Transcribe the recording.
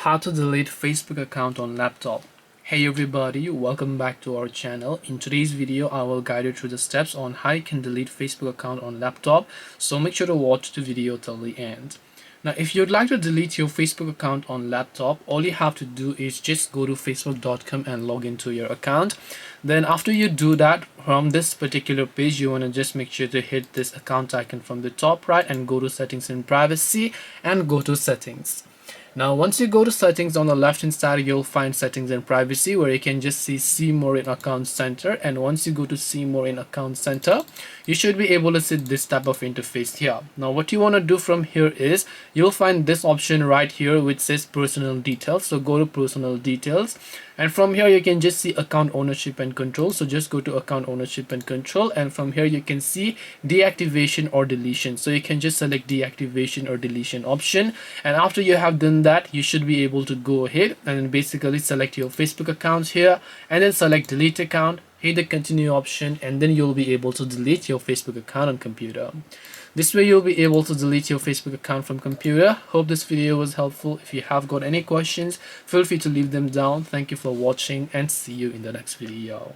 How to delete Facebook account on laptop. Hey everybody, welcome back to our channel. In today's video I will guide you through the steps on how you can delete Facebook account on laptop, so make sure to watch the video till the end. Now if you'd like to delete your Facebook account on laptop, all you have to do is just go to facebook.com and log into your account. Then after you do that, from this particular page you want to just make sure to hit this account icon from the top right and go to settings and privacy and go to settings. Now once you go to settings, on the left hand side you'll find settings and privacy, where you can just see more in account center, and once you go to see more in account center you should be able to see this type of interface here. Now what you want to do from here is you'll find this option right here which says personal details, so go to personal details, and from here you can just see account ownership and control, so just go to account ownership and control, and from here you can see deactivation or deletion, so you can just select deactivation or deletion option, and after you have done that you should be able to go ahead and then basically select your Facebook accounts here and then select delete account, hit the continue option, and then you'll be able to delete your Facebook account on computer. This way you'll be able to delete your Facebook account from computer. Hope this video was helpful. If you have got any questions, feel free to leave them down. Thank you for watching and see you in the next video.